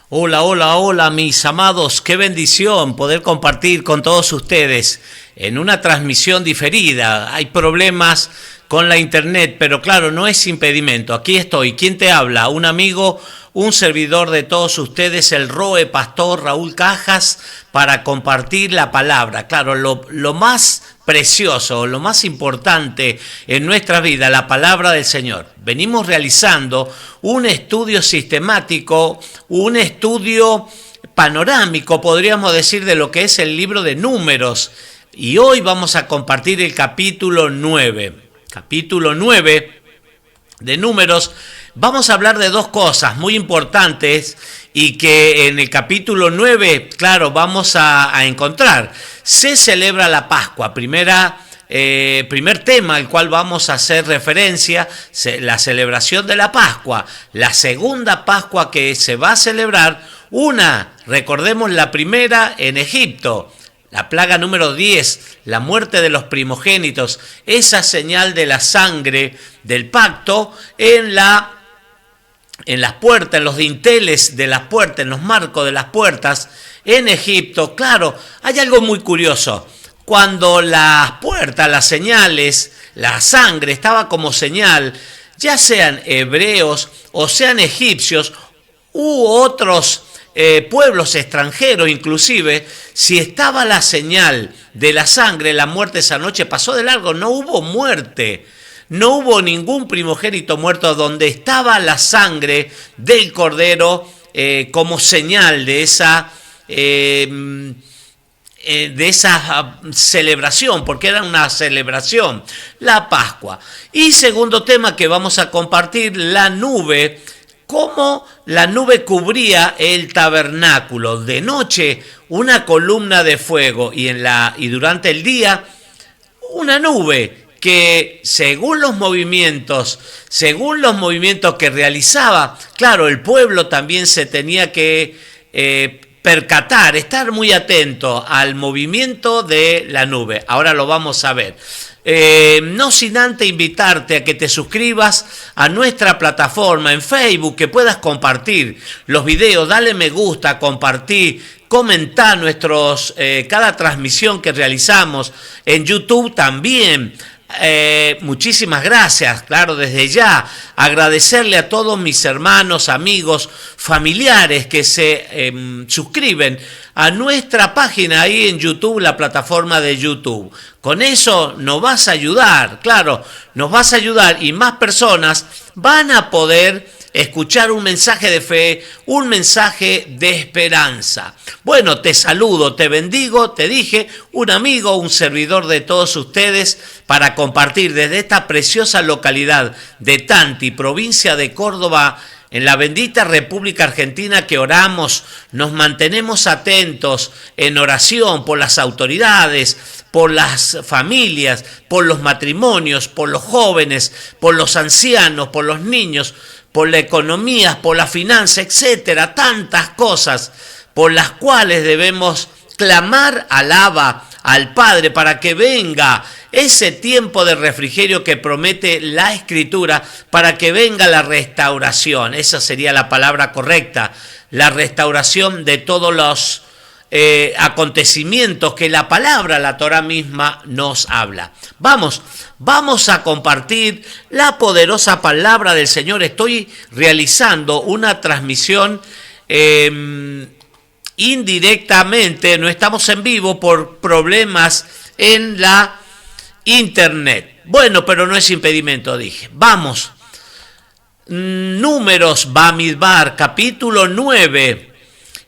Hola, hola, hola, mis amados. Qué bendición poder compartir con todos ustedes en una transmisión diferida. Hay problemas con la internet, pero claro, no es impedimento. Aquí estoy. ¿Quién te habla? Un amigo, un servidor de todos ustedes, el Roe Pastor Raúl Cajas, para compartir la palabra. Claro, lo más precioso, lo más importante en nuestra vida, la palabra del Señor. Venimos realizando un estudio sistemático, un estudio panorámico, podríamos decir, de lo que es el libro de Números. Y hoy vamos a compartir el capítulo 9. Capítulo 9 de Números. Vamos a hablar de dos cosas muy importantes y que en el capítulo 9, claro, vamos a encontrar. Se celebra la Pascua, primer tema al cual vamos a hacer referencia, la celebración de la Pascua. La segunda Pascua que se va a celebrar, recordemos la primera en Egipto. La plaga número 10, la muerte de los primogénitos, esa señal de la sangre del pacto en las puertas, en los dinteles de las puertas, en los marcos de las puertas en Egipto. Claro, hay algo muy curioso. Cuando las puertas, las señales, la sangre estaba como señal, ya sean hebreos o sean egipcios u otros pueblos extranjeros inclusive, si estaba la señal de la sangre, la muerte esa noche pasó de largo, no hubo muerte. No hubo ningún primogénito muerto donde estaba la sangre del cordero como señal de esa celebración, porque era una celebración, la Pascua. Y segundo tema que vamos a compartir, la nube. Cómo la nube cubría el tabernáculo. De noche una columna de fuego y durante el día una nube que según los movimientos que realizaba, claro, el pueblo también se tenía que percatar, estar muy atento al movimiento de la nube. Ahora lo vamos a ver. No sin antes invitarte a que te suscribas a nuestra plataforma en Facebook, que puedas compartir los videos, dale me gusta, compartir, comentar cada transmisión que realizamos en YouTube también. Muchísimas gracias, claro, desde ya agradecerle a todos mis hermanos, amigos, familiares que se suscriben a nuestra página ahí en YouTube, la plataforma de YouTube. Con eso nos vas a ayudar, claro, nos vas a ayudar y más personas van a poder escuchar un mensaje de fe, un mensaje de esperanza. Bueno, te saludo, te bendigo, te dije, un amigo, un servidor de todos ustedes para compartir desde esta preciosa localidad de Tanti, provincia de Córdoba, en la bendita República Argentina, que oramos, nos mantenemos atentos en oración por las autoridades, por las familias, por los matrimonios, por los jóvenes, por los ancianos, por los niños, por la economía, por la finanza, etcétera, tantas cosas por las cuales debemos clamar al Abba, al Padre, para que venga ese tiempo de refrigerio que promete la Escritura, para que venga la restauración. Esa sería la palabra correcta, la restauración de todos los acontecimientos que la palabra, la Torah misma, nos habla. Vamos a compartir la poderosa palabra del Señor. Estoy realizando una transmisión indirectamente, no estamos en vivo por problemas en la internet. Bueno, pero no es impedimento, dije. Vamos. Números Bamidbar, capítulo 9.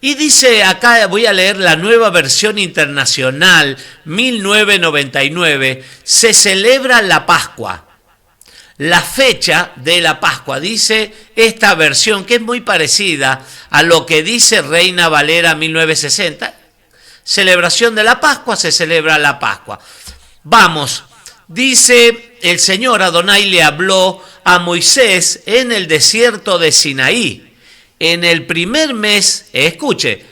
Y dice acá, voy a leer la Nueva Versión Internacional, 1999, se celebra la Pascua. La fecha de la Pascua, dice esta versión, que es muy parecida a lo que dice Reina Valera 1960. Celebración de la Pascua, se celebra la Pascua. Vamos, dice el Señor Adonai le habló a Moisés en el desierto de Sinaí. En el primer mes, escuche,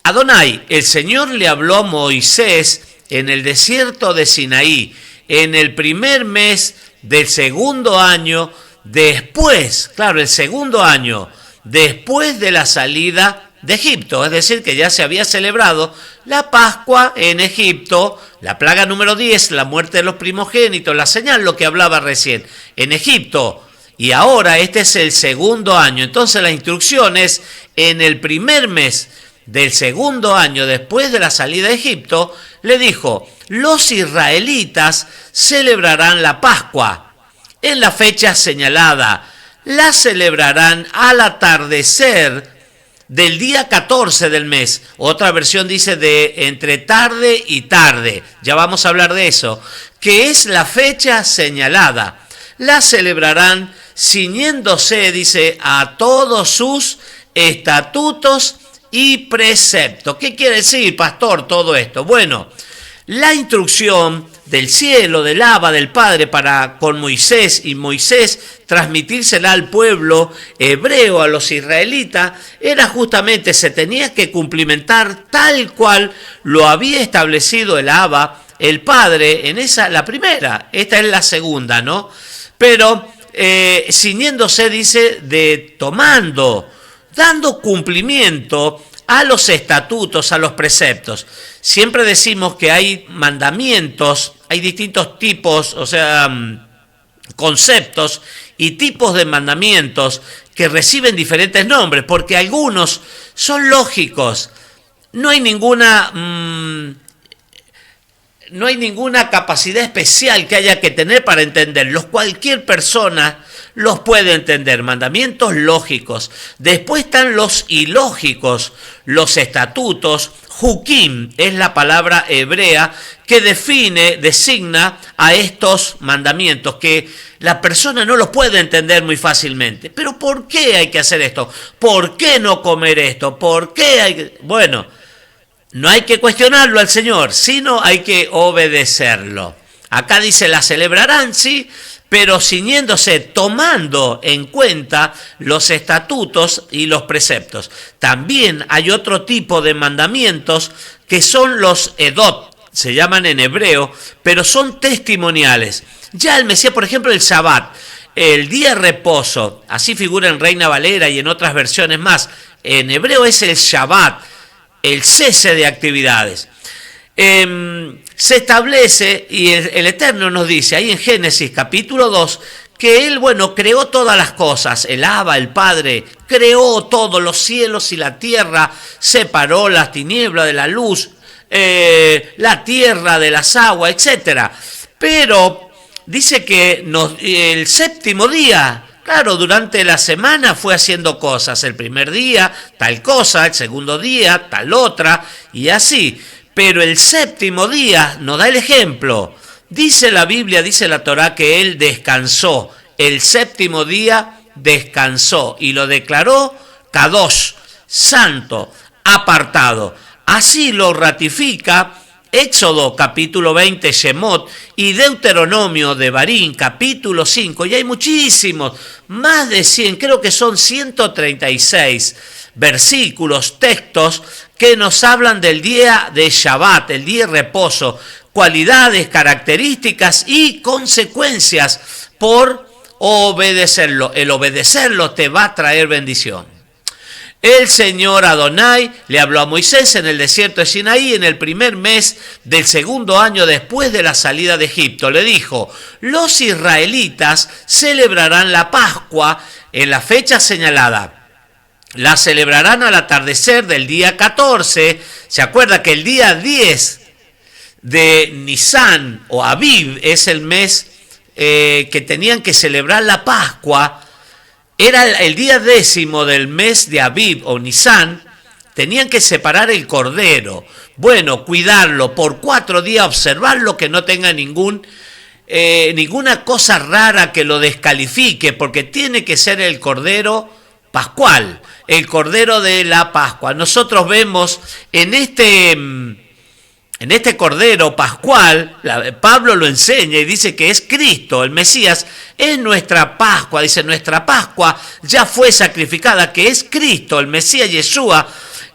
Adonai, el Señor le habló a Moisés en el desierto de Sinaí, en el primer mes del segundo año, después, claro, el segundo año después de la salida de Egipto, es decir, que ya se había celebrado la Pascua en Egipto, la plaga número 10, la muerte de los primogénitos, la señal, lo que hablaba recién, en Egipto. Y ahora este es el segundo año. Entonces la instrucción es, en el primer mes del segundo año después de la salida de Egipto, le dijo, los israelitas celebrarán la Pascua en la fecha señalada. La celebrarán al atardecer del día 14 del mes. Otra versión dice de entre tarde y tarde. Ya vamos a hablar de eso. Que es la fecha señalada. La celebrarán ciñéndose, dice, a todos sus estatutos y preceptos. ¿Qué quiere decir, pastor, todo esto? Bueno, la instrucción del cielo, del Abba, del Padre para con Moisés y Moisés transmitírsela al pueblo hebreo, a los israelitas, era justamente, se tenía que cumplimentar tal cual lo había establecido el Abba, el Padre, en esa, la primera, esta es la segunda, ¿no? Pero ciñéndose, dice, de tomando, dando cumplimiento a los estatutos, a los preceptos. Siempre decimos que hay mandamientos, hay distintos tipos, o sea, conceptos y tipos de mandamientos que reciben diferentes nombres, porque algunos son lógicos. No hay ninguna capacidad especial que haya que tener para entenderlos. Cualquier persona los puede entender. Mandamientos lógicos. Después están los ilógicos, los estatutos. Hukim es la palabra hebrea que designa a estos mandamientos que la persona no los puede entender muy fácilmente. Pero ¿por qué hay que hacer esto? ¿Por qué no comer esto? ¿Por qué hay que...? Bueno, no hay que cuestionarlo al Señor, sino hay que obedecerlo. Acá dice, la celebrarán, sí, pero ciñéndose, tomando en cuenta los estatutos y los preceptos. También hay otro tipo de mandamientos que son los edot, se llaman en hebreo, pero son testimoniales. Ya el Mesías, por ejemplo, el Shabbat, el día de reposo, así figura en Reina Valera y en otras versiones más. En hebreo es el Shabbat, el cese de actividades. Se establece, y el Eterno nos dice ahí en Génesis capítulo 2, que Él, creó todas las cosas, el Abba, el Padre, creó todos los cielos y la tierra, separó las tinieblas de la luz, la tierra de las aguas, etc. Pero dice que el séptimo día, claro, durante la semana fue haciendo cosas, el primer día tal cosa, el segundo día tal otra, y así. Pero el séptimo día nos da el ejemplo. Dice la Biblia, dice la Torá, que Él descansó. El séptimo día descansó y lo declaró Kadosh, santo, apartado. Así lo ratifica Éxodo capítulo 20, Shemot, y Deuteronomio de Barín capítulo 5. Y hay muchísimos, más de 100, creo que son 136 versículos, textos que nos hablan del día de Shabbat, el día de reposo, cualidades, características y consecuencias por obedecerlo. El obedecerlo te va a traer bendición. El Señor Adonai le habló a Moisés en el desierto de Sinaí en el primer mes del segundo año después de la salida de Egipto. Le dijo, los israelitas celebrarán la Pascua en la fecha señalada. La celebrarán al atardecer del día 14. ¿Se acuerda que el día 10 de Nisan o Aviv es el mes que tenían que celebrar la Pascua? Era el día 10 del mes de Aviv o Nisan, tenían que separar el cordero. Bueno, cuidarlo por 4 días, observarlo, que no tenga ninguna cosa rara que lo descalifique, porque tiene que ser el cordero pascual, el cordero de la Pascua. Nosotros vemos en este cordero pascual, Pablo lo enseña y dice que es Cristo, el Mesías, es nuestra Pascua. Dice, nuestra Pascua ya fue sacrificada, que es Cristo, el Mesías Yeshua.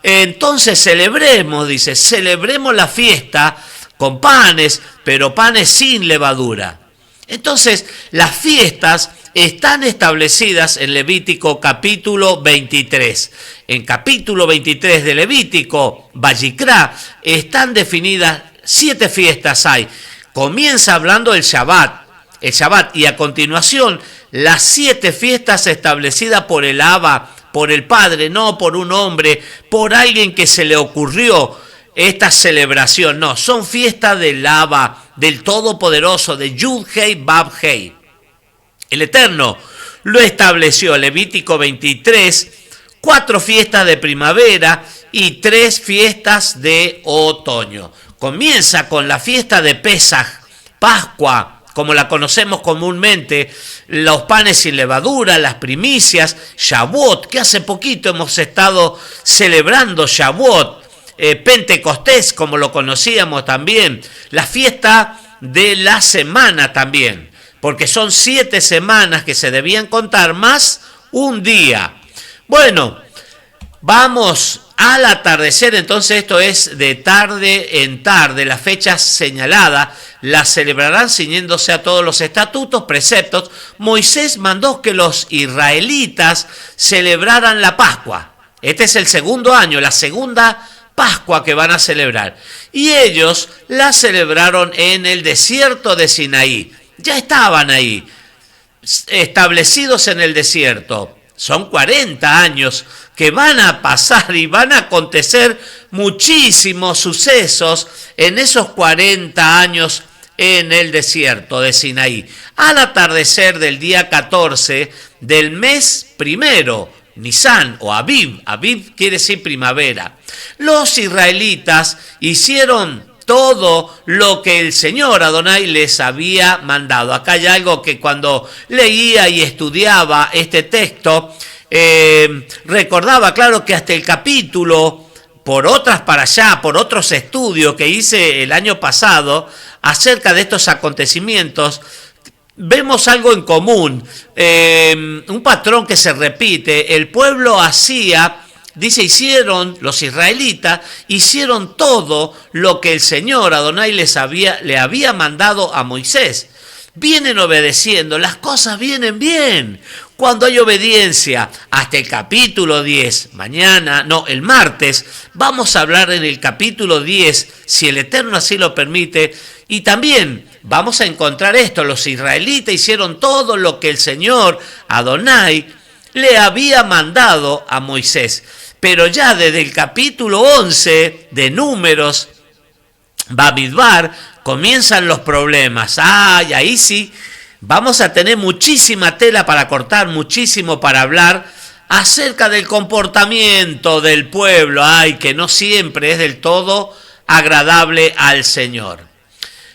Entonces celebremos, dice, celebremos la fiesta con panes, pero panes sin levadura. Entonces, las fiestas están establecidas en Levítico capítulo 23. En capítulo 23 de Levítico, Vayikra, están definidas 7 fiestas hay. Comienza hablando del Shabbat, y a continuación las 7 fiestas establecidas por el Abba, por el Padre, no por un hombre, por alguien que se le ocurrió esta celebración. No, son fiestas del Abba, del Todopoderoso, de Yud Hei Bab Hei. El Eterno lo estableció, Levítico 23, 4 fiestas de primavera y 3 fiestas de otoño. Comienza con la fiesta de Pesaj, Pascua, como la conocemos comúnmente, los panes sin levadura, las primicias, Shavuot, que hace poquito hemos estado celebrando Shavuot, Pentecostés, como lo conocíamos también, la fiesta de la semana también, porque son 7 semanas que se debían contar más un día. Bueno, vamos al atardecer, entonces esto es de tarde en tarde, la fecha señalada, la celebrarán ciñéndose a todos los estatutos, preceptos. Moisés mandó que los israelitas celebraran la Pascua. Este es el segundo año, la segunda Pascua que van a celebrar. Y ellos la celebraron en el desierto de Sinaí. Ya estaban ahí, establecidos en el desierto. Son 40 años que van a pasar y van a acontecer muchísimos sucesos en esos 40 años en el desierto de Sinaí. Al atardecer del día 14 del mes primero, Nisan o Aviv, Aviv quiere decir primavera, los israelitas hicieron todo lo que el Señor Adonai les había mandado. Acá hay algo que cuando leía y estudiaba este texto, recordaba, claro, que hasta el capítulo, por otras para allá, por otros estudios que hice el año pasado acerca de estos acontecimientos, vemos algo en común, un patrón que se repite. El pueblo hacía, dice, los israelitas hicieron todo lo que el Señor Adonai le había mandado a Moisés. Vienen obedeciendo, las cosas vienen bien. Cuando hay obediencia, hasta el capítulo 10, el martes, vamos a hablar en el capítulo 10, si el Eterno así lo permite, y también vamos a encontrar esto, los israelitas hicieron todo lo que el Señor Adonai le había mandado a Moisés. Pero ya desde el capítulo 11 de Números, Bamidbar, comienzan los problemas. Y ahí sí, vamos a tener muchísima tela para cortar, muchísimo para hablar acerca del comportamiento del pueblo, que no siempre es del todo agradable al Señor.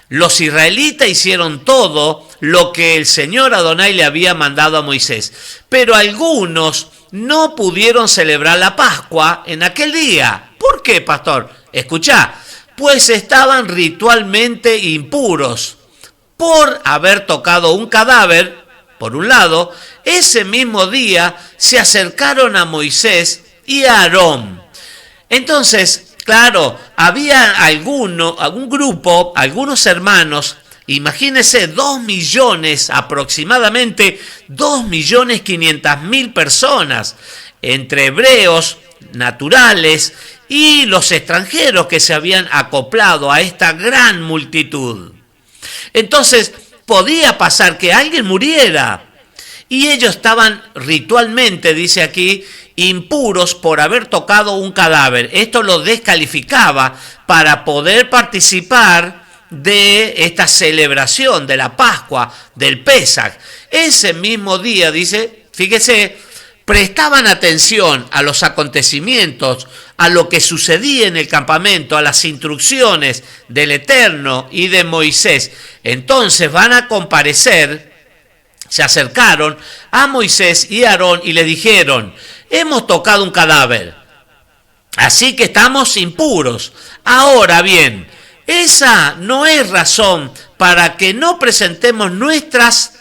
Los israelitas hicieron todo lo que el Señor Adonai le había mandado a Moisés, pero algunos no pudieron celebrar la Pascua en aquel día. ¿Por qué, pastor? Escuchá, pues estaban ritualmente impuros por haber tocado un cadáver. Por un lado, ese mismo día se acercaron a Moisés y a Aarón. Entonces, claro, había algún grupo, algunos hermanos, imagínense 2 millones, aproximadamente 2.500.000 personas, entre hebreos naturales y los extranjeros que se habían acoplado a esta gran multitud. Entonces, podía pasar que alguien muriera y ellos estaban ritualmente, dice aquí, impuros por haber tocado un cadáver. Esto los descalificaba para poder participar de esta celebración de la Pascua, del Pesaj. Ese mismo día, dice, fíjese, prestaban atención a los acontecimientos, a lo que sucedía en el campamento, a las instrucciones del Eterno y de Moisés. Entonces van a comparecer, se acercaron a Moisés y a Aarón y le dijeron: hemos tocado un cadáver, así que estamos impuros. Ahora bien, esa no es razón para que no presentemos nuestras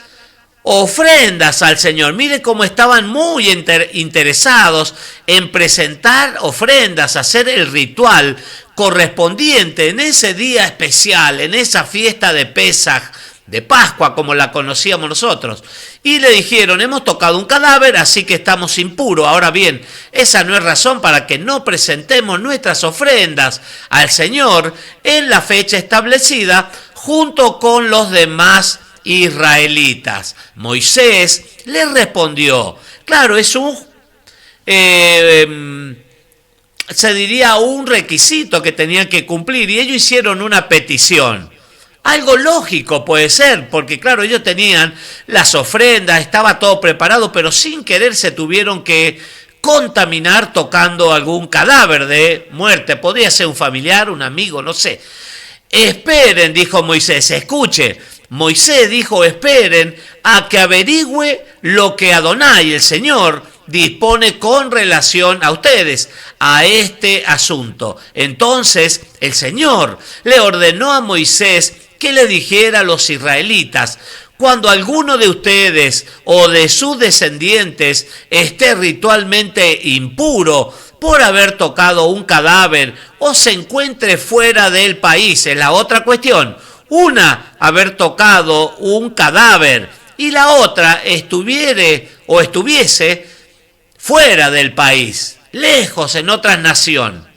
ofrendas al Señor. Mire cómo estaban muy interesados en presentar ofrendas, hacer el ritual correspondiente en ese día especial, en esa fiesta de Pesaj, de Pascua, como la conocíamos nosotros. Y le dijeron, hemos tocado un cadáver, así que estamos impuros. Ahora bien, esa no es razón para que no presentemos nuestras ofrendas al Señor en la fecha establecida junto con los demás israelitas. Moisés le respondió, claro, es se diría un requisito que tenían que cumplir, y ellos hicieron una petición. Algo lógico puede ser, porque claro, ellos tenían las ofrendas, estaba todo preparado, pero sin querer se tuvieron que contaminar tocando algún cadáver de muerte. Podría ser un familiar, un amigo, no sé. Esperen, dijo Moisés, escuche. Moisés dijo, esperen a que averigüe lo que Adonai, el Señor, dispone con relación a ustedes, a este asunto. Entonces el Señor le ordenó a Moisés que le dijera a los israelitas, cuando alguno de ustedes o de sus descendientes esté ritualmente impuro por haber tocado un cadáver o se encuentre fuera del país, es la otra cuestión. Una, haber tocado un cadáver, y la otra, estuviese fuera del país, lejos en otra nación.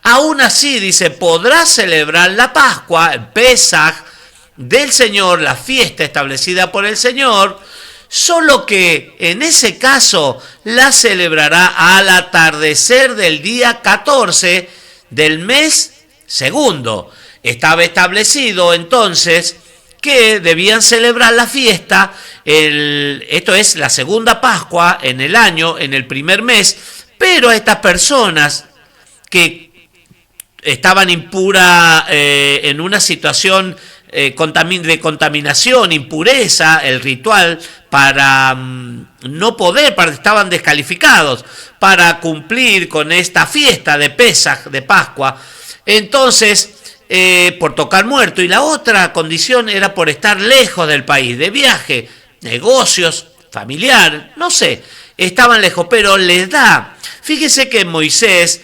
Aún así, dice, podrá celebrar la Pascua, el Pesaj del Señor, la fiesta establecida por el Señor, solo que en ese caso la celebrará al atardecer del día 14 del mes segundo. Estaba establecido entonces que debían celebrar la fiesta, esto es la segunda Pascua en el año, en el primer mes, pero a estas personas que estaban impuras, en una situación de contaminación, impureza, el ritual para no poder, estaban descalificados para cumplir con esta fiesta de Pesaj, de Pascua. Entonces, por tocar muerto, y la otra condición era por estar lejos del país, de viaje, negocios, familiar, no sé, estaban lejos, pero les da. Fíjese que Moisés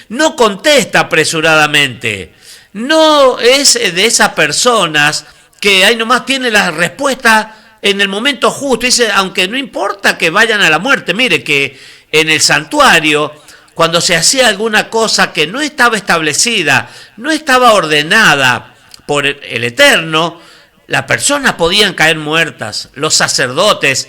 no contesta apresuradamente, no es de esas personas que ahí nomás tiene la respuesta en el momento justo. Dice, aunque no importa que vayan a la muerte, mire que en el santuario, cuando se hacía alguna cosa que no estaba establecida, no estaba ordenada por el Eterno, las personas podían caer muertas, los sacerdotes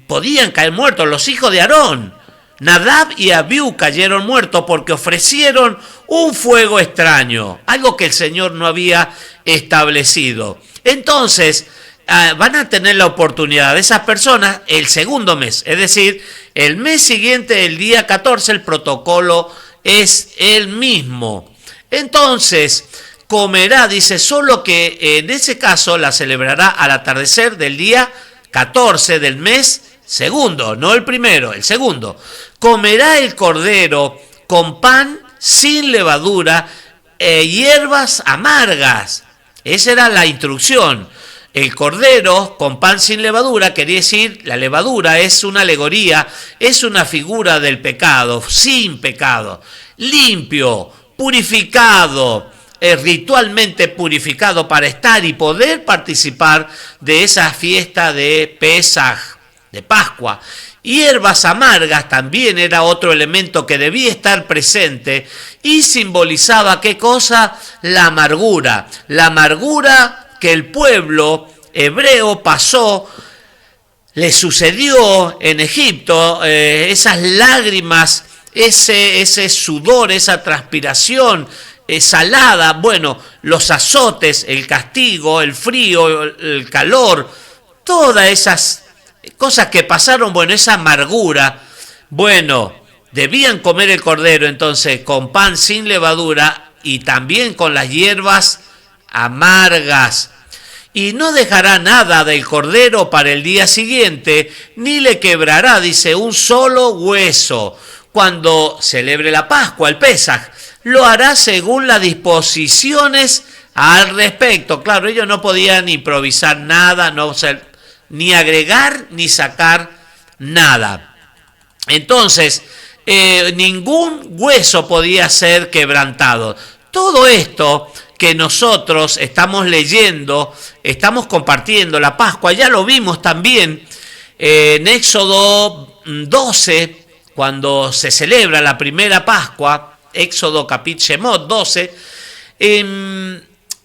podían caer muertos, los hijos de Aarón, Nadab y Abiú cayeron muertos porque ofrecieron un fuego extraño, algo que el Señor no había establecido. Entonces, van a tener la oportunidad de esas personas el segundo mes, es decir, el mes siguiente, el día 14, el protocolo es el mismo. Entonces, comerá, dice, solo que en ese caso la celebrará al atardecer del día 14 del mes segundo, no el primero, el segundo. Comerá el cordero con pan sin levadura e hierbas amargas. Esa era la instrucción. El cordero con pan sin levadura, quería decir, la levadura es una alegoría, es una figura del pecado, sin pecado, limpio, purificado, ritualmente purificado para estar y poder participar de esa fiesta de Pesaj, de Pascua. Hierbas amargas también era otro elemento que debía estar presente y simbolizaba, ¿qué cosa? La amargura que el pueblo hebreo pasó, le sucedió en Egipto, esas lágrimas, ese sudor, esa transpiración salada, bueno, los azotes, el castigo, el frío, el calor, todas esas cosas que pasaron, bueno, esa amargura, bueno, debían comer el cordero entonces con pan sin levadura y también con las hierbas amargas. Y no dejará nada del cordero para el día siguiente, ni le quebrará, dice, un solo hueso. Cuando celebre la Pascua, el Pesaj, lo hará según las disposiciones al respecto. Claro, ellos no podían improvisar nada, ni agregar ni sacar nada. Entonces, ningún hueso podía ser quebrantado. Todo esto que nosotros estamos leyendo, estamos compartiendo la Pascua, ya lo vimos también en Éxodo 12, cuando se celebra la primera Pascua, Éxodo capítulo 12,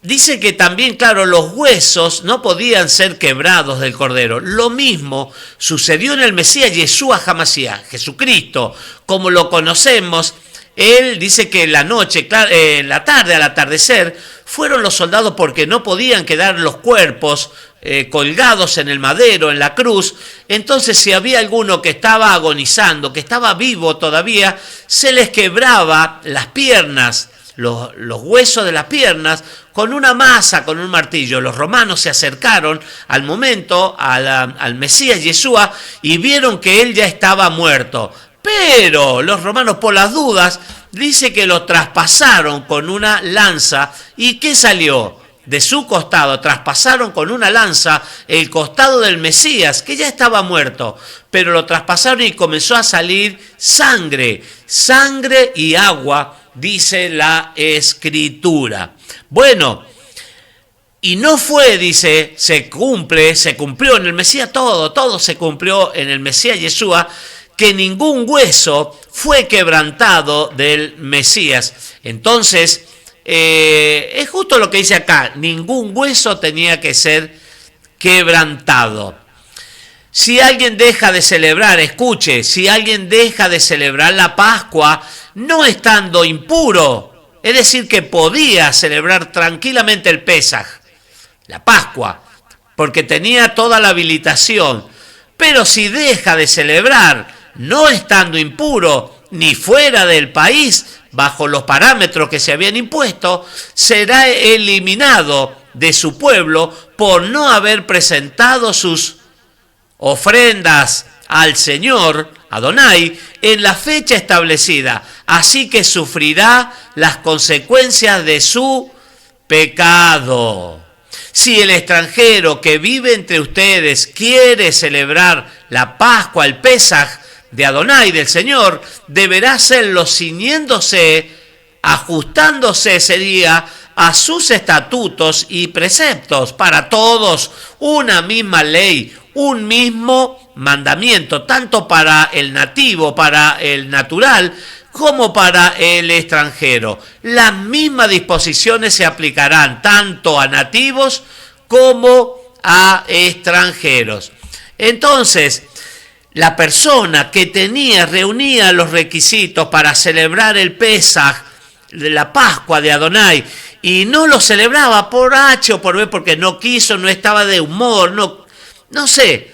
dice que también, claro, los huesos no podían ser quebrados del Cordero. Lo mismo sucedió en el Mesías Yeshua HaMashiach, Jesucristo, como lo conocemos. Él dice que en la noche, en la tarde, al atardecer, fueron los soldados porque no podían quedar los cuerpos colgados en el madero, en la cruz. Entonces, si había alguno que estaba agonizando, que estaba vivo todavía, se les quebraba las piernas, los huesos de las piernas, con una masa, con un martillo. Los romanos se acercaron al momento, al Mesías Yeshua, y vieron que él ya estaba muerto. Pero los romanos, por las dudas, dice que lo traspasaron con una lanza. ¿Y qué salió? De su costado, traspasaron con una lanza el costado del Mesías, que ya estaba muerto, pero lo traspasaron y comenzó a salir sangre y agua, dice la Escritura. Bueno, y no fue, dice, se cumplió en el Mesías, todo se cumplió en el Mesías Yeshua, que ningún hueso fue quebrantado del Mesías. Entonces, es justo lo que dice acá, ningún hueso tenía que ser quebrantado. Si alguien deja de celebrar, escuche, si alguien deja de celebrar la Pascua no estando impuro, es decir, que podía celebrar tranquilamente el Pesaj, la Pascua, porque tenía toda la habilitación, pero si deja de celebrar no estando impuro ni fuera del país, bajo los parámetros que se habían impuesto, será eliminado de su pueblo por no haber presentado sus ofrendas al Señor, Adonai, en la fecha establecida. Así que sufrirá las consecuencias de su pecado. Si el extranjero que vive entre ustedes quiere celebrar la Pascua, el Pesaj de Adonai, del Señor, deberá hacerlo ciñéndose, ajustándose ese día a sus estatutos y preceptos. Para todos, una misma ley, un mismo mandamiento, tanto para el nativo, para el natural, como para el extranjero. Las mismas disposiciones se aplicarán tanto a nativos como a extranjeros. Entonces, la persona que reunía los requisitos para celebrar el Pesaj, la Pascua de Adonai, y no lo celebraba por H o por B, porque no quiso, no estaba de humor, no sé.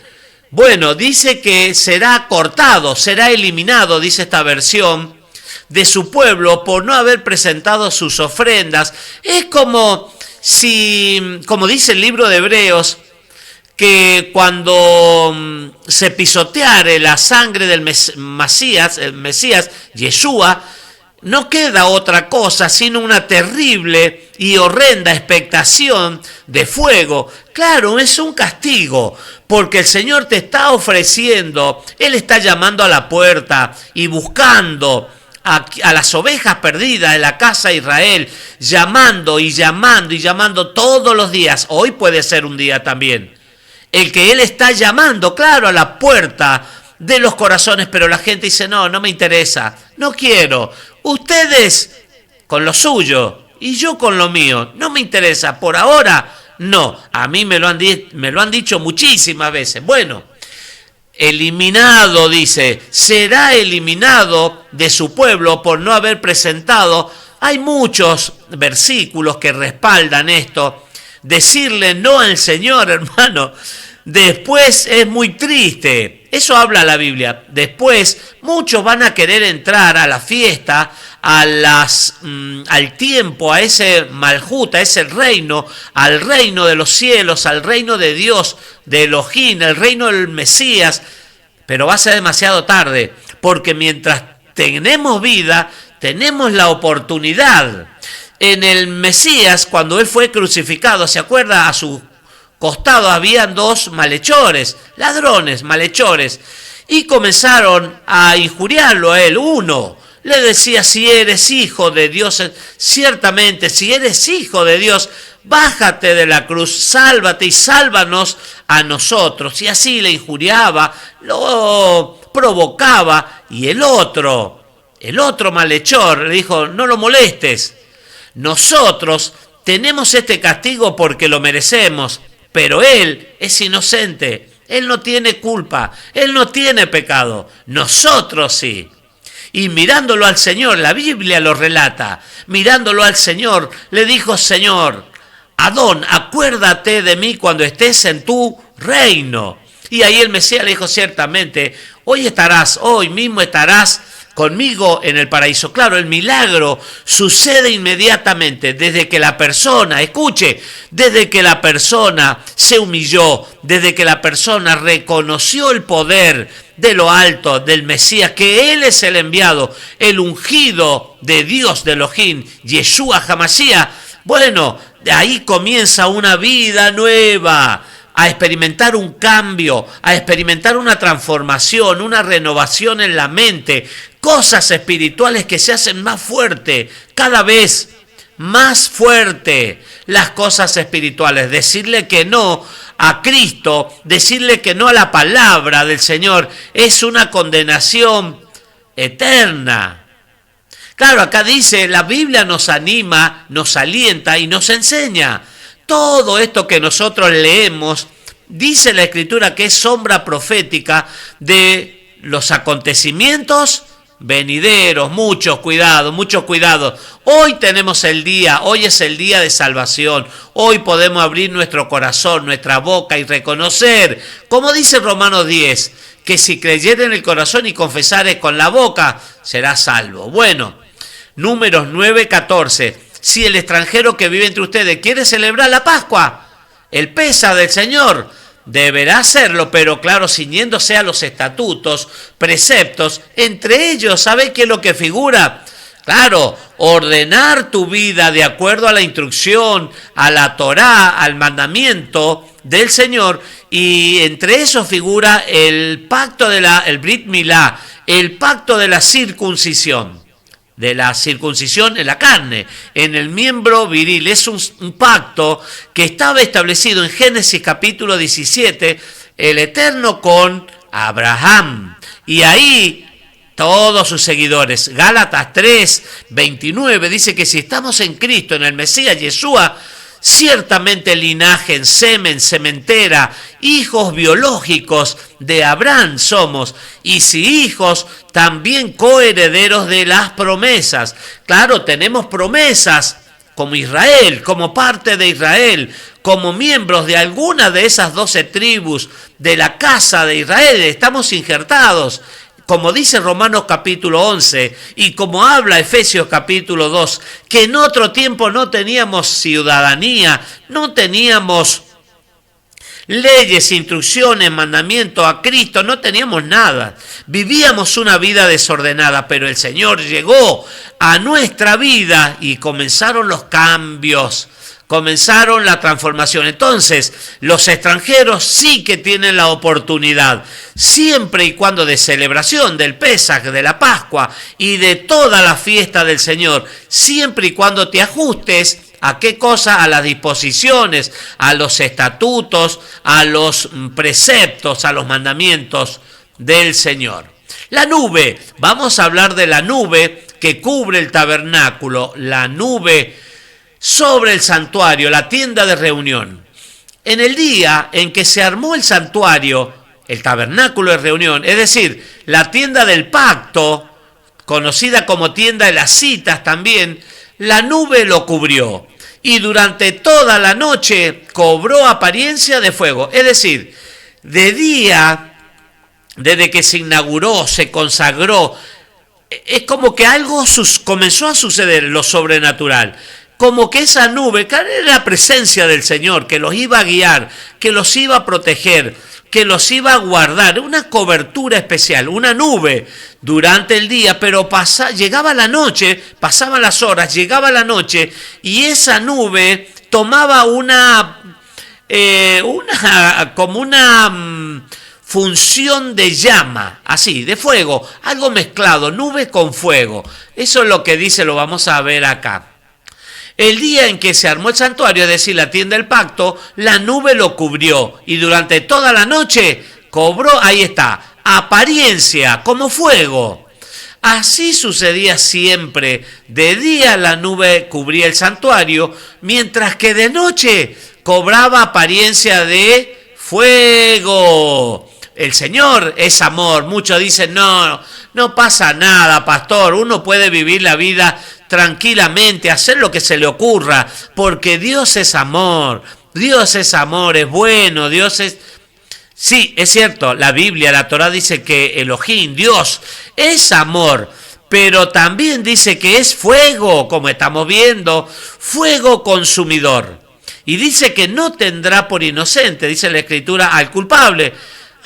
Bueno, dice que será cortado, será eliminado, dice esta versión, de su pueblo por no haber presentado sus ofrendas. Es como si, como dice el libro de Hebreos, que cuando se pisoteare la sangre del Mesías, Yeshua, no queda otra cosa sino una terrible y horrenda expectación de fuego. Claro, es un castigo, porque el Señor te está ofreciendo, Él está llamando a la puerta y buscando a las ovejas perdidas de la casa de Israel, llamando y llamando y llamando todos los días. Hoy puede ser un día también. El que Él está llamando, claro, a la puerta de los corazones, pero la gente dice, no me interesa, no quiero. Ustedes con lo suyo y yo con lo mío, no me interesa, por ahora no. A mí me lo han dicho muchísimas veces. Bueno, eliminado, dice, será eliminado de su pueblo por no haber presentado. Hay muchos versículos que respaldan esto. Decirle no al Señor, hermano, después es muy triste. Eso habla la Biblia. Después muchos van a querer entrar a la fiesta, al tiempo, a ese Malhut, a ese reino, al reino de los cielos, al reino de Dios, de Elohim, el reino del Mesías. Pero va a ser demasiado tarde, porque mientras tenemos vida, tenemos la oportunidad. En el Mesías, cuando él fue crucificado, ¿se acuerda? A su costado habían dos malhechores, ladrones, malhechores, y comenzaron a injuriarlo a él. Uno le decía, si eres hijo de Dios, ciertamente, si eres hijo de Dios, bájate de la cruz, sálvate y sálvanos a nosotros. Y así le injuriaba, lo provocaba, y el otro malhechor le dijo, no lo molestes, nosotros tenemos este castigo porque lo merecemos, pero él es inocente, él no tiene culpa, él no tiene pecado, nosotros sí. Y mirándolo al Señor, la Biblia lo relata, mirándolo al Señor, le dijo, Señor, Adón, acuérdate de mí cuando estés en tu reino. Y ahí el Mesías le dijo, ciertamente, hoy mismo estarás conmigo en el paraíso. Claro, el milagro sucede inmediatamente desde que la persona, escuche, desde que la persona se humilló, desde que la persona reconoció el poder de lo alto del Mesías, que Él es el enviado, el ungido de Dios, de Elohim, Yeshua HaMashiach. Bueno, de ahí comienza una vida nueva, a experimentar un cambio, a experimentar una transformación, una renovación en la mente, cosas espirituales que se hacen más fuerte, cada vez más fuerte las cosas espirituales. Decirle que no a Cristo, decirle que no a la palabra del Señor, es una condenación eterna. Claro, acá dice, la Biblia nos anima, nos alienta y nos enseña. Todo esto que nosotros leemos, dice la Escritura que es sombra profética de los acontecimientos venideros. Mucho cuidado, mucho cuidado. Hoy tenemos el día, hoy es el día de salvación. Hoy podemos abrir nuestro corazón, nuestra boca y reconocer, como dice Romanos 10, que si creyere en el corazón y confesare con la boca, será salvo. Bueno, Números 9:14. Si el extranjero que vive entre ustedes quiere celebrar la Pascua, el Pesaj del Señor, deberá hacerlo, pero claro, ciñéndose a los estatutos, preceptos, entre ellos, ¿sabe qué es lo que figura? Claro, ordenar tu vida de acuerdo a la instrucción, a la Torá, al mandamiento del Señor, y entre esos figura el pacto el Brit Milá, el pacto de la circuncisión en la carne, en el miembro viril. Es un pacto que estaba establecido en Génesis capítulo 17, el Eterno con Abraham. Y ahí todos sus seguidores. Gálatas 3:29 dice que si estamos en Cristo, en el Mesías Yeshua, ciertamente linaje, en semen, sementera, hijos biológicos de Abraham somos, y si hijos, también coherederos de las promesas. Claro, tenemos promesas como Israel, como parte de Israel, como miembros de alguna de esas 12 tribus de la casa de Israel, estamos injertados. Como dice Romanos capítulo 11 y como habla Efesios capítulo 2, que en otro tiempo no teníamos ciudadanía, no teníamos leyes, instrucciones, mandamientos a Cristo, no teníamos nada. Vivíamos una vida desordenada, pero el Señor llegó a nuestra vida y comenzaron los cambios. Comenzaron la transformación. Entonces, los extranjeros sí que tienen la oportunidad, siempre y cuando de celebración del Pesaj, de la Pascua y de toda la fiesta del Señor, siempre y cuando te ajustes ¿a qué cosa? A las disposiciones, a los estatutos, a los preceptos, a los mandamientos del Señor. La nube, vamos a hablar de la nube que cubre el tabernáculo, la nube sobre el santuario, la tienda de reunión. En el día en que se armó el santuario, el tabernáculo de reunión, es decir, la tienda del pacto, conocida como tienda de las citas también, la nube lo cubrió y durante toda la noche cobró apariencia de fuego. Es decir, de día, desde que se inauguró, se consagró, es como que algo comenzó a suceder, lo sobrenatural. Como que esa nube, que era la presencia del Señor, que los iba a guiar, que los iba a proteger, que los iba a guardar, una cobertura especial, una nube durante el día, pero llegaba la noche, pasaban las horas, llegaba la noche, y esa nube tomaba como una función de llama, así, de fuego, algo mezclado, nube con fuego. Eso es lo que dice, lo vamos a ver acá. El día en que se armó el santuario, es decir, la tienda del pacto, la nube lo cubrió y durante toda la noche cobró, ahí está, apariencia como fuego. Así sucedía siempre. De día la nube cubría el santuario, mientras que de noche cobraba apariencia de fuego. El Señor es amor. Muchos dicen, no pasa nada, pastor. Uno puede vivir la vida tranquilamente, hacer lo que se le ocurra, porque Dios es amor. Dios es amor, es bueno, Dios es... Sí, es cierto, la Biblia, la Torá dice que Elohim, Dios, es amor, pero también dice que es fuego, como estamos viendo, fuego consumidor. Y dice que no tendrá por inocente, dice la Escritura, al culpable.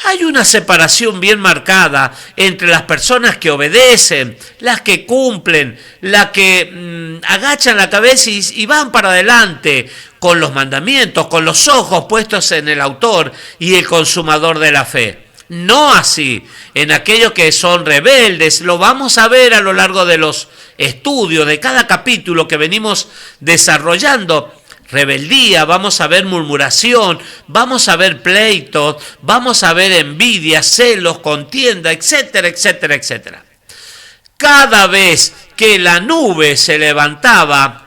Hay una separación bien marcada entre las personas que obedecen, las que cumplen, las que agachan la cabeza y van para adelante con los mandamientos, con los ojos puestos en el autor y el consumador de la fe. No así en aquellos que son rebeldes. Lo vamos a ver a lo largo de los estudios de cada capítulo que venimos desarrollando. Rebeldía, vamos a ver murmuración, vamos a ver pleitos, vamos a ver envidia, celos, contienda, etcétera, etcétera, etcétera. Cada vez que la nube se levantaba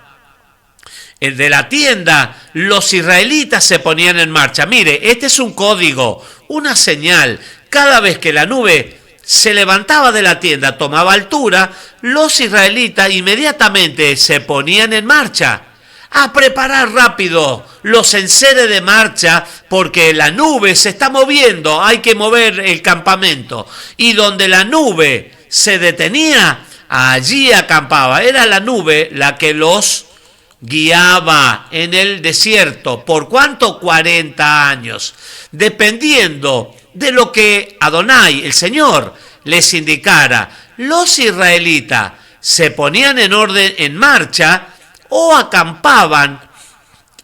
de la tienda, los israelitas se ponían en marcha. Mire, este es un código, una señal. Cada vez que la nube se levantaba de la tienda, tomaba altura, los israelitas inmediatamente se ponían en marcha. A preparar rápido los enseres de marcha, porque la nube se está moviendo, hay que mover el campamento. Y donde la nube se detenía, allí acampaba. Era la nube la que los guiaba en el desierto. ¿Por cuánto? 40 años. Dependiendo de lo que Adonai, el Señor, les indicara. Los israelitas se ponían en orden, en marcha, o acampaban,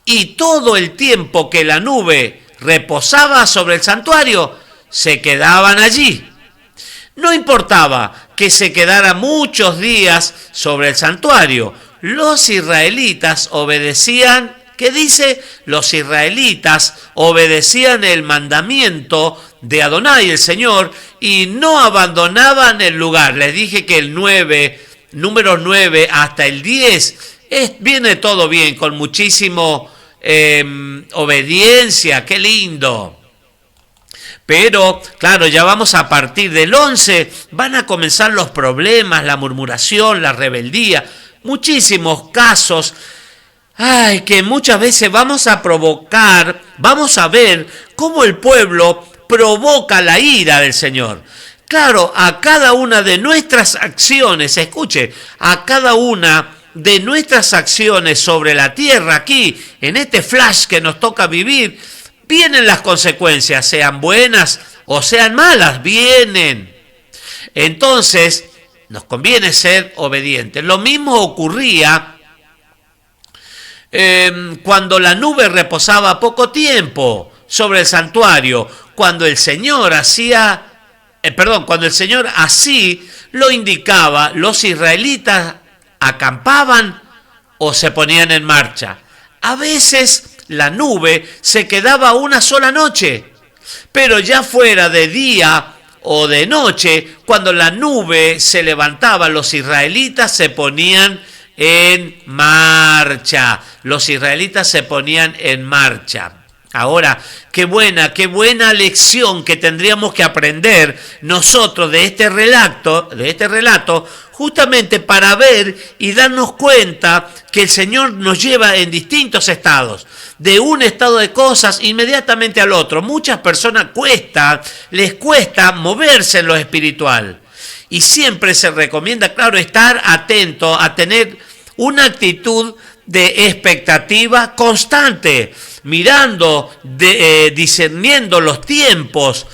y todo el tiempo que la nube reposaba sobre el santuario, se quedaban allí. No importaba que se quedara muchos días sobre el santuario, los israelitas obedecían, ¿qué dice? Los israelitas obedecían el mandamiento de Adonai, el Señor, y no abandonaban el lugar. Les dije que el 9, números 9 hasta el 10, viene todo bien, con muchísimo obediencia, qué lindo. Pero, claro, ya vamos a partir del 11, van a comenzar los problemas, la murmuración, la rebeldía, muchísimos casos, que muchas veces vamos a provocar, vamos a ver cómo el pueblo provoca la ira del Señor. Claro, a cada una de nuestras acciones, escuche, a cada una de nuestras acciones sobre la tierra, aquí, en este flash que nos toca vivir, vienen las consecuencias, sean buenas o sean malas, vienen. Entonces, nos conviene ser obedientes. Lo mismo ocurría cuando la nube reposaba poco tiempo sobre el santuario, cuando el Señor cuando el Señor así lo indicaba, los israelitas acampaban o se ponían en marcha. A veces la nube se quedaba una sola noche, pero ya fuera de día o de noche, cuando la nube se levantaba, los israelitas se ponían en marcha. Los israelitas se ponían en marcha. Ahora, qué buena lección que tendríamos que aprender nosotros de este relato, justamente para ver y darnos cuenta que el Señor nos lleva en distintos estados, de un estado de cosas inmediatamente al otro. Muchas personas les cuesta moverse en lo espiritual. Y siempre se recomienda, claro, estar atento a tener una actitud de expectativa constante, mirando, discerniendo los tiempos,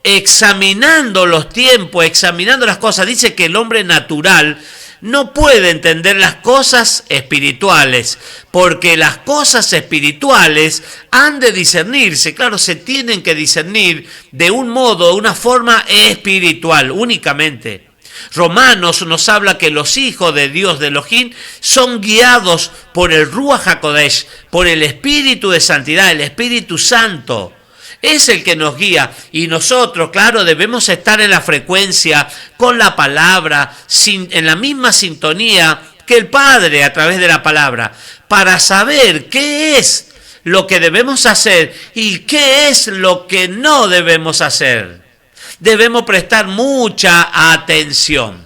examinando los tiempos, examinando las cosas. Dice que el hombre natural no puede entender las cosas espirituales, porque las cosas espirituales han de discernirse, claro, se tienen que discernir de un modo, de una forma espiritual únicamente. Romanos nos habla que los hijos de Dios de Elohim son guiados por el Ruach HaKodesh, por el Espíritu de Santidad, el Espíritu Santo. Es el que nos guía y nosotros, claro, debemos estar en la frecuencia con la palabra, en la misma sintonía que el Padre a través de la palabra, para saber qué es lo que debemos hacer y qué es lo que no debemos hacer. Debemos prestar mucha atención.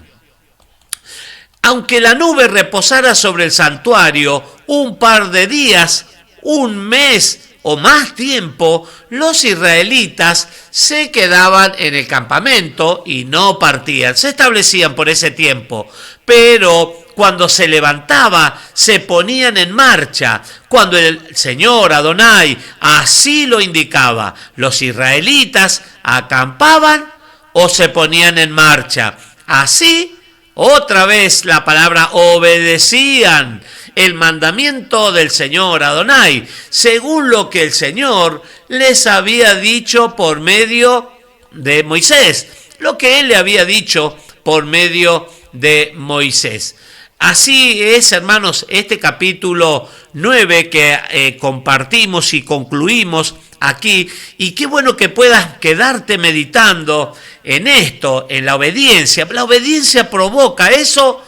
Aunque la nube reposara sobre el santuario un par de días, un mes o más tiempo, los israelitas se quedaban en el campamento y no partían. Se establecían por ese tiempo, pero cuando se levantaba, se ponían en marcha. Cuando el Señor Adonai así lo indicaba, los israelitas acampaban o se ponían en marcha. Así, otra vez la palabra obedecían el mandamiento del Señor Adonai, según lo que el Señor les había dicho por medio de Moisés, lo que él le había dicho por medio de Moisés. Así es, hermanos, este capítulo 9 que compartimos y concluimos aquí, y qué bueno que puedas quedarte meditando en esto, en la obediencia. La obediencia provoca, eso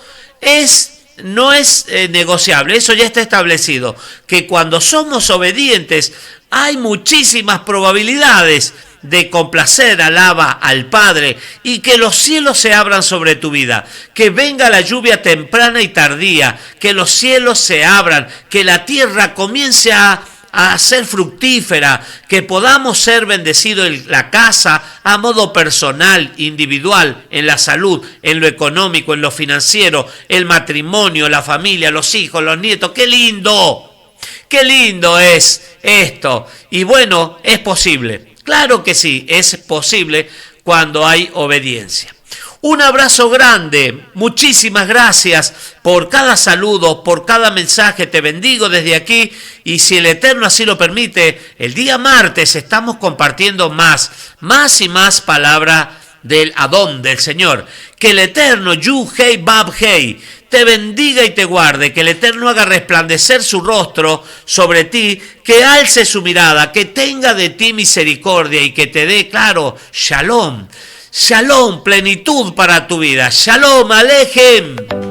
no es negociable, eso ya está establecido, que cuando somos obedientes hay muchísimas probabilidades de complacer al Padre y que los cielos se abran sobre tu vida, que venga la lluvia temprana y tardía, que los cielos se abran, que la tierra comience a ser fructífera, que podamos ser bendecidos en la casa a modo personal, individual, en la salud, en lo económico, en lo financiero, el matrimonio, la familia, los hijos, los nietos. ¡Qué lindo! ¡Qué lindo es esto! Y bueno, es posible. Claro que sí, es posible cuando hay obediencia. Un abrazo grande, muchísimas gracias por cada saludo, por cada mensaje, te bendigo desde aquí y si el Eterno así lo permite, el día martes estamos compartiendo más y más palabra del Adón, del Señor. Que el Eterno, Yu, Hei, Bab, Hei, te bendiga y te guarde, que el Eterno haga resplandecer su rostro sobre ti, que alce su mirada, que tenga de ti misericordia y que te dé, claro, shalom. Shalom, plenitud para tu vida. Shalom, Alejem.